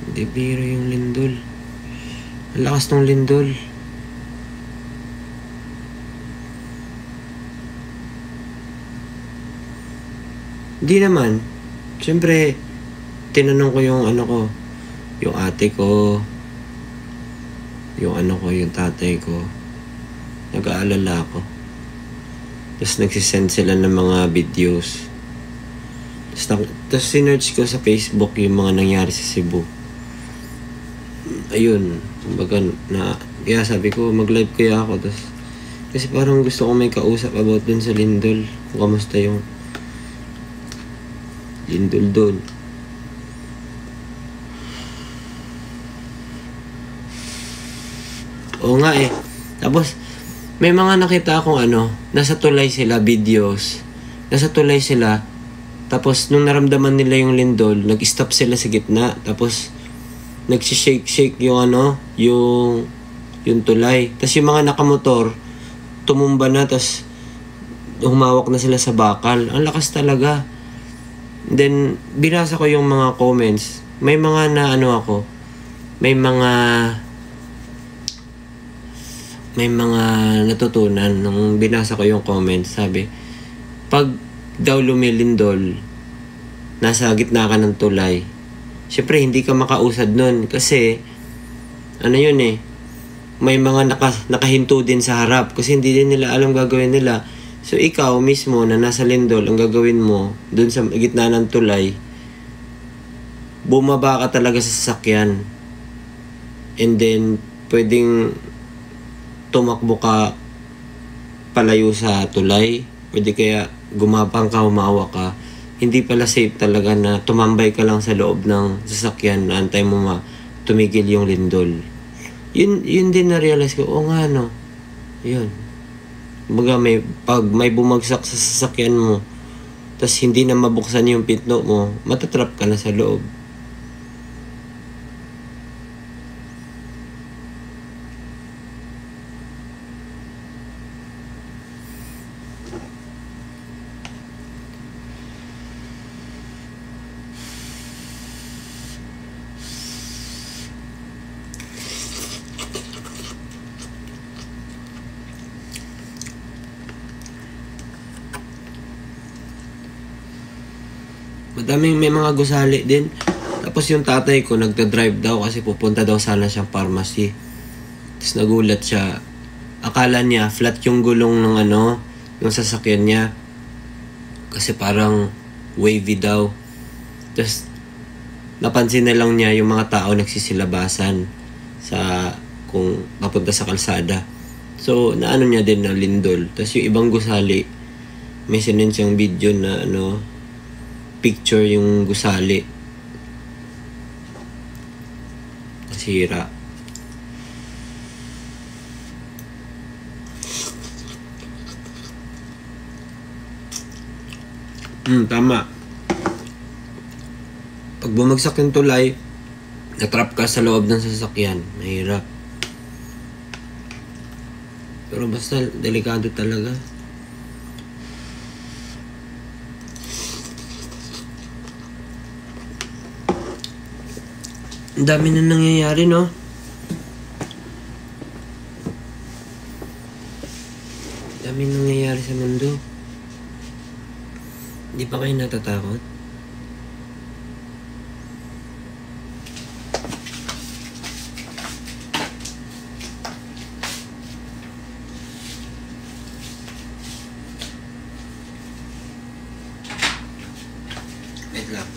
Hindi biro yung lindol. Ang lakas ng lindol. Hindi naman. Siyempre, tinanong ko yung ano ko, yung ate ko, yung ano ko, yung tatay ko. Nag-aalala ako. Tapos nagsisend sila ng mga videos. Tapos sinerch ko sa Facebook yung mga nangyari sa Cebu. Ayun, kumbaga na, kaya sabi ko mag-live kaya ako. Tapos, kasi parang gusto ko may kausap about dun sa lindol. Kung kamusta yung lindol dun. Oo nga eh. Tapos, may mga nakita akong ano, nasa tulay sila, videos. Nasa tulay sila. Tapos, nung naramdaman nila yung lindol, nag-stop sila sa gitna. Tapos, nagsishake-shake yung ano, yung tulay. Tapos, yung mga nakamotor, tumumba na. Tapos, humawak na sila sa bakal. Ang lakas talaga. Then, binasa ko yung mga comments. May mga na ano ako, may mga natutunan nung binasa ko yung comments. Sabi, pag daw lumilindol, nasa gitna ka ng tulay, syempre hindi ka makausad nun kasi ano yun eh, may mga nakahinto din sa harap kasi hindi din nila alam gagawin nila. So ikaw mismo na nasa lindol, ang gagawin mo dun sa gitna ng tulay, bumaba ka talaga sa sasakyan, and then pwedeng tumakbo ka palayo sa tulay, pwede kaya gumapang ka, humawa ka. Hindi pala safe talaga na tumambay ka lang sa loob ng sasakyan na antay mo tumigil yung lindol. Yun din na-realize ko, oo nga no, yun. Baga pag may bumagsak sa sasakyan mo, tas hindi na mabuksan yung pinto mo, matatrap ka na sa loob. Madaming may mga gusali din. Tapos yung tatay ko nagda-drive daw kasi pupunta daw sana siyang pharmacy. Tapos nagulat siya. Akala niya flat yung gulong ng ano, ng sasakyan niya. Kasi parang wavy daw. Tapos napansin na lang niya yung mga tao nagsisilabasan sa kung papunta sa kalsada. So naano niya din na lindol. Tapos yung ibang gusali, may sinend siyang video na ano, picture yung gusali. Nasira. Tama. Pag bumagsak yung tulay, natrap ka sa loob ng sasakyan. Mahirap. Pero basta delikado talaga. Ang dami na nangyayari, no? Ang dami nangyayari sa mundo. Hindi pa kayo natatakot? Wait lang.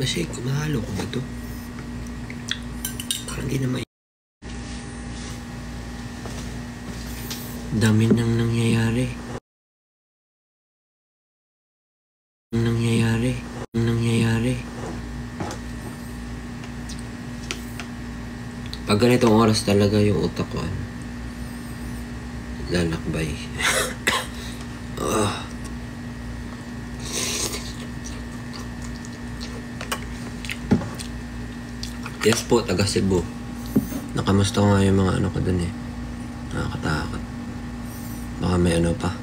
Kasi kumahalo ko ba ito? Parang di na dami nang nangyayari. Pag ganitong oras talaga yung utak ko, lalakbay. Yes po, taga Cebu. Nakamusta ko nga yung mga ko dun eh. Nakakatakot. Baka may pa.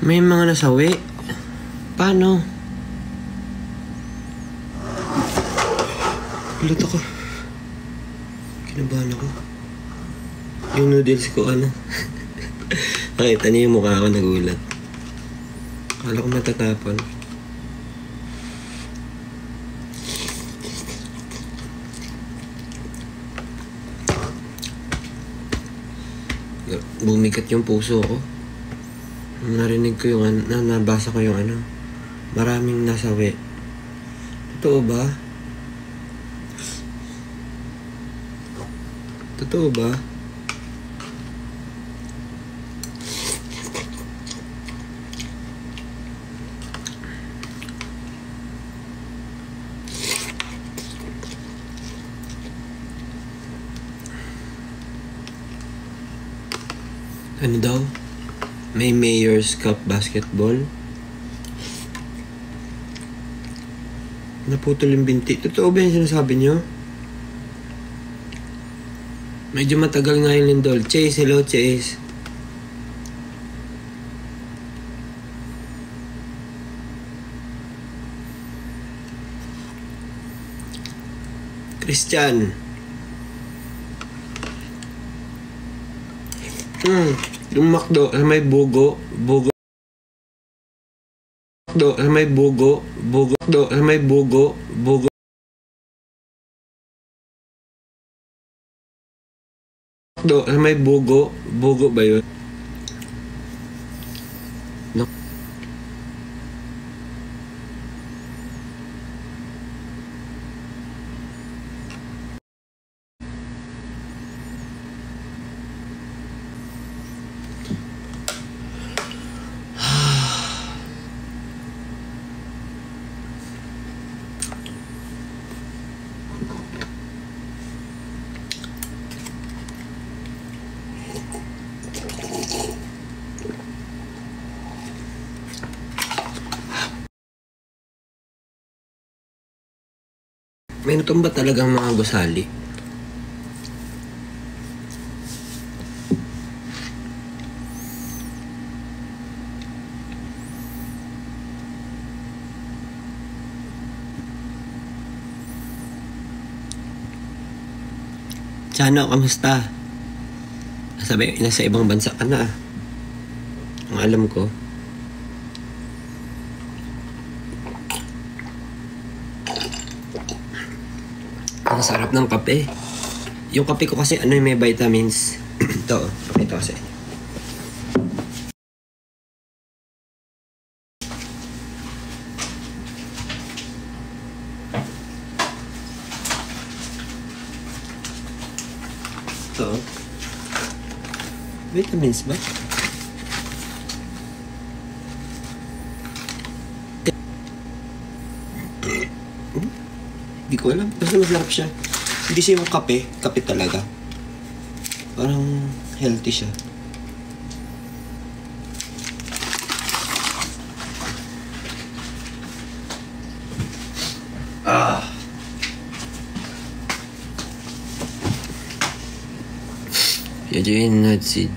May mga nasawi. Paano? Gulat ako. Kinabahan ako. Yung noodles ko, Nakita niyo yung mukha ko, nagulat. Akala ko matatapon. Bumigat yung puso ko. Narinig ko yung nabasa ko yung maraming nasawi. Totoo ba? Totoo ba? Ano daw? May Mayor's Cup basketball. Naputol yung binti. Totoo ba yung sinasabi nyo? Medyo matagal nga yung lindol. Chase, hello Chase. Christian. Yung McDo, may bugo. McDo, may bugo. McDo, may bugo. McDo, may bugo. Bugo ba yun? No. May natumba talagang mga gusali. Chano, kamusta? Sabi, nasa ibang bansa ka na. Ang alam ko. Ang sarap ng kape. Yung kape ko kasi may vitamins. Ito, pakita ko sa inyo. Ito. Vitamins ba? Hindi ko alam. Basta masarap siya. Hindi siya yung kape. Kape talaga. Parang healthy siya. Yun nutseed.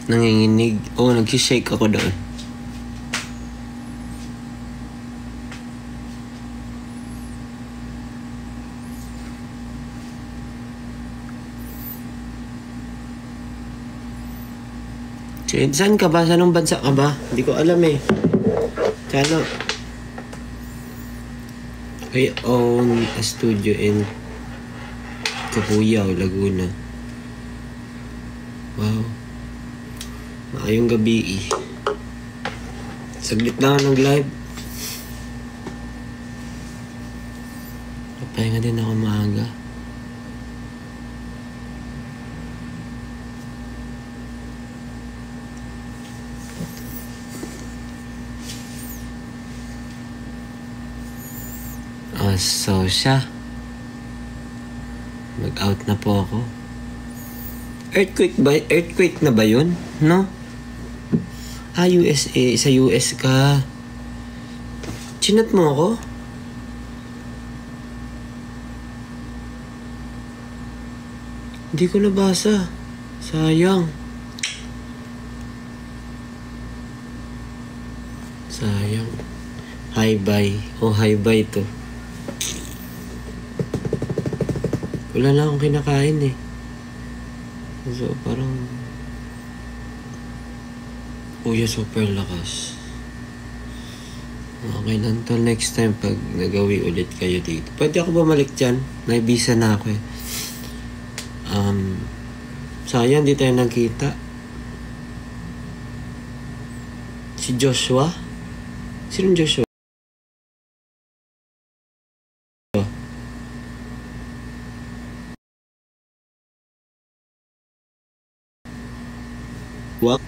Nanginginig. Oo, nagsishake ako doon. Saan ka ba? Saan bansa ka ba? Hindi ko alam eh. Sana I own a studio in Cabuyao, Laguna. Wow. Maayong gabi eh. Saglit lang ako nag-live. Papahinga din ako maaga. So siya. Mag-out na po ako. Earthquake na ba yun? No? USA. Sa US ka. Chinat mo ako? Hindi ko nabasa. Sayang. Hi-bye. Hi-bye to. Wala na akong kinakain eh. So, parang Kuya super lakas. Okay lang to next time pag nagawi ulit kayo dito. Pwede ako bumalik dyan? May visa na ako eh. Sayang di tayo nagkita. Si Joshua? Sinong Joshua? What?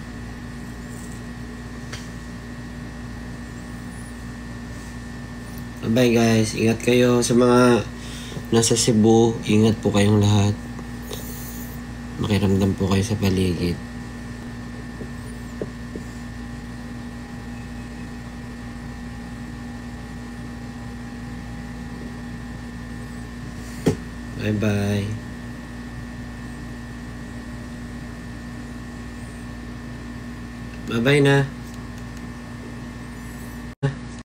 Bye guys, ingat kayo sa mga nasa Cebu, ingat po kayong lahat. Makiramdam po kayo sa paligid. Bye bye. Bye bye na.